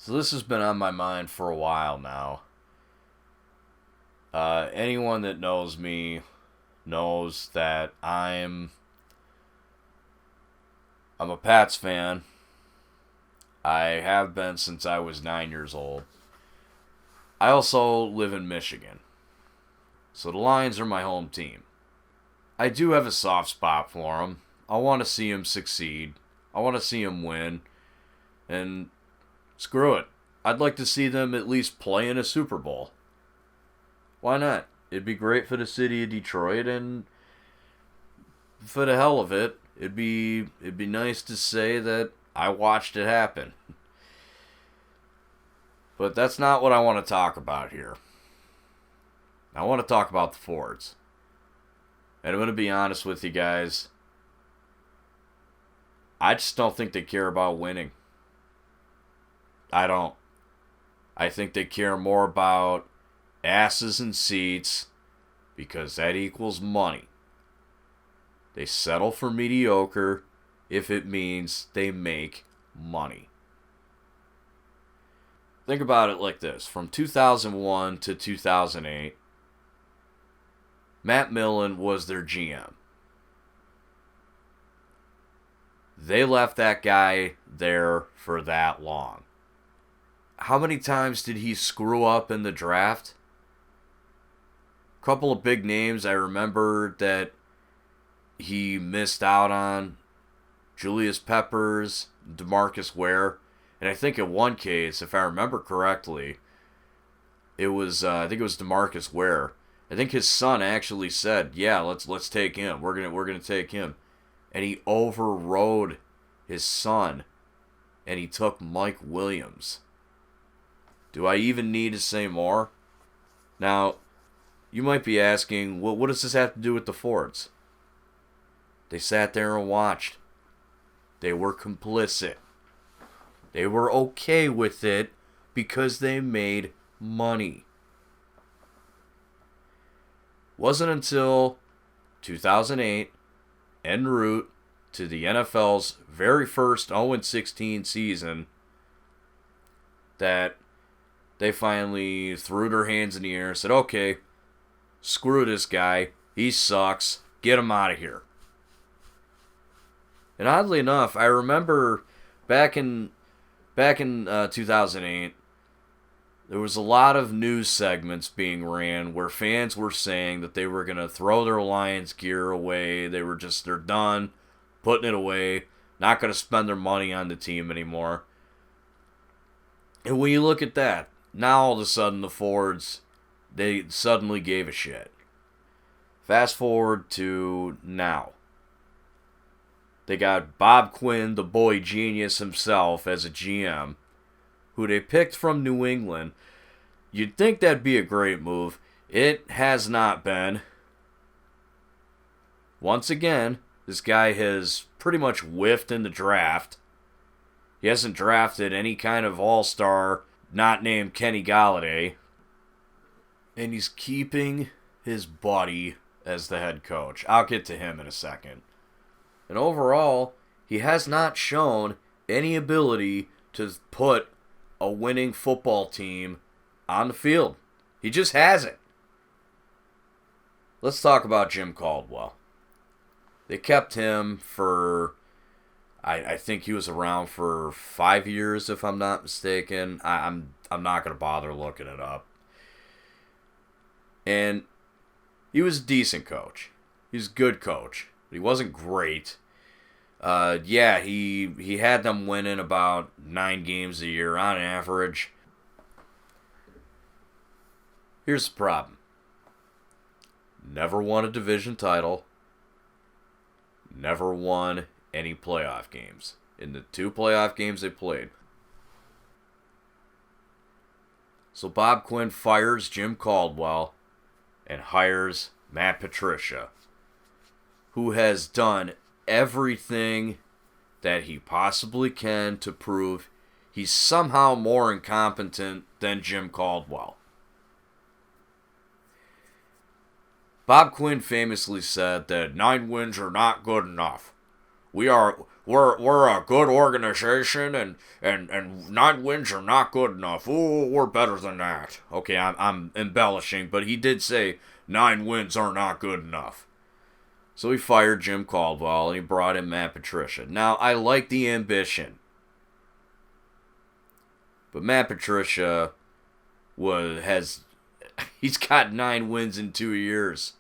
So this has been on my mind for a while now. Anyone that knows me knows that I'm a Pats fan. I have been since I was 9 years old. I also live in Michigan, so the Lions are my home team. I do have a soft spot for them. I want to see them succeed. I want to see them win, and screw it. I'd like to see them at least play in a Super Bowl. Why not? It'd be great for the city of Detroit, and for the hell of it, it'd be nice to say that I watched it happen. But that's not what I want to talk about here. I want to talk about the Fords. And I'm going to be honest with you guys. I just don't think they care about winning. I don't. I think they care more about asses and seats because that equals money. They settle for mediocre if it means they make money. Think about it like this. From 2001 to 2008, Matt Millen was their GM. They left that guy there for that long. How many times did he screw up in the draft? A couple of big names I remember that he missed out on. Julius Peppers, DeMarcus Ware. And I think in one case, if I remember correctly, I think it was DeMarcus Ware. I think his son actually said, "Yeah, let's take him. We're gonna take him." And he overrode his son, and he took Mike Williams. Do I even need to say more? Now, you might be asking, what does this have to do with the Fords? They sat there and watched. They were complicit. They were okay with it because they made money. Wasn't until 2008, en route to the NFL's very first 0-16 season, that they finally threw their hands in the air and said, okay, screw this guy. He sucks. Get him out of here. And oddly enough, I remember back in 2008, there was a lot of news segments being ran where fans were saying that they were going to throw their Lions gear away. They're done putting it away, not going to spend their money on the team anymore. And when you look at that, now all of a sudden the Fords, they suddenly gave a shit. Fast forward to now. They got Bob Quinn, the boy genius himself, as a GM, who they picked from New England. You'd think that'd be a great move. It has not been. Once again, this guy has pretty much whiffed in the draft. He hasn't drafted any kind of all-star not named Kenny Galladay. And he's keeping his buddy as the head coach. I'll get to him in a second. And overall, he has not shown any ability to put a winning football team on the field. He just hasn't. Let's talk about Jim Caldwell. They kept him for, I think he was around for 5 years, if I'm not mistaken. I'm not going to bother looking it up. And he was a decent coach. He was a good coach. He wasn't great. He had them winning about 9 games a year on average. Here's the problem. Never won a division title. Never won any playoff games. In the 2 playoff games they played. So Bob Quinn fires Jim Caldwell and hires Matt Patricia, who has done everything that he possibly can to prove he's somehow more incompetent than Jim Caldwell. Bob Quinn famously said that 9 wins are not good enough. we're a good organization, and 9 wins are not good enough. Ooh, we're better than that. Okay, I'm embellishing, but he did say 9 wins are not good enough. So he fired Jim Caldwell and he brought in Matt Patricia. Now I like the ambition, but Matt Patricia he's got 9 wins in 2 years.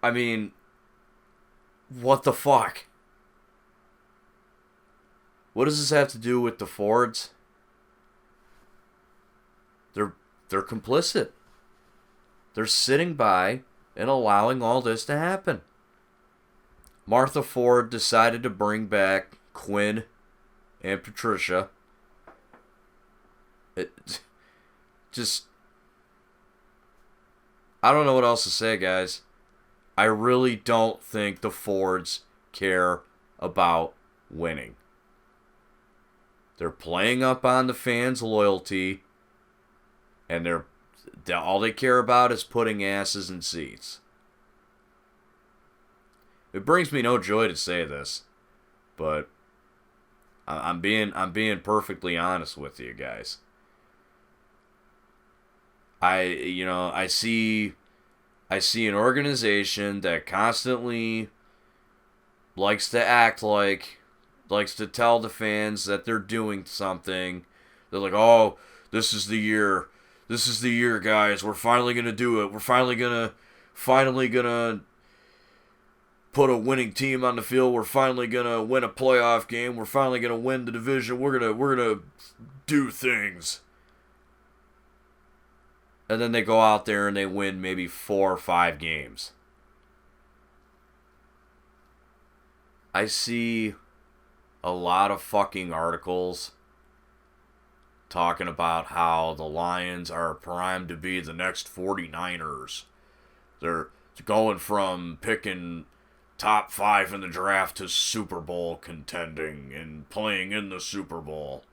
I mean, what the fuck? What does this have to do with the Fords? They're complicit. They're sitting by and allowing all this to happen. Martha Ford decided to bring back Quinn and Patricia. It just, I don't know what else to say, guys. I really don't think the Fords care about winning. They're playing up on the fans' loyalty, and all they care about is putting asses in seats. It brings me no joy to say this, but I'm being perfectly honest with you guys. I see an organization that constantly likes to tell the fans that they're doing something. They're like, oh, this is the year. This is the year, guys. We're finally going to do it. We're finally going to put a winning team on the field. We're finally going to win a playoff game. We're finally going to win the division. We're going to do things. And then they go out there and they win maybe 4 or 5 games. I see a lot of fucking articles talking about how the Lions are primed to be the next 49ers. They're going from picking top 5 in the draft to Super Bowl contending and playing in the Super Bowl.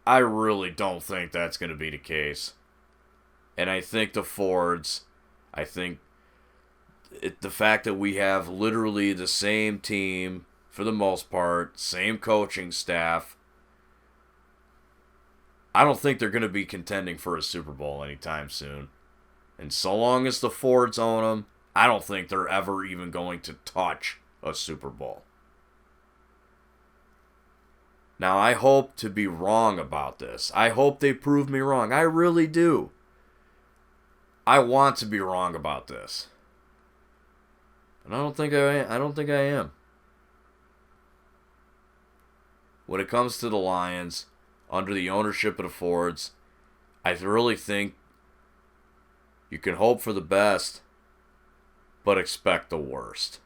I really don't think that's going to be the case. And I think the Fords, the fact that we have literally the same team for the most part, same coaching staff, I don't think they're going to be contending for a Super Bowl anytime soon. And so long as the Fords own them, I don't think they're ever even going to touch a Super Bowl. Now, I hope to be wrong about this. I hope they prove me wrong. I really do. I want to be wrong about this. And I don't think I am. When it comes to the Lions, under the ownership of the Fords, I really think you can hope for the best, but expect the worst.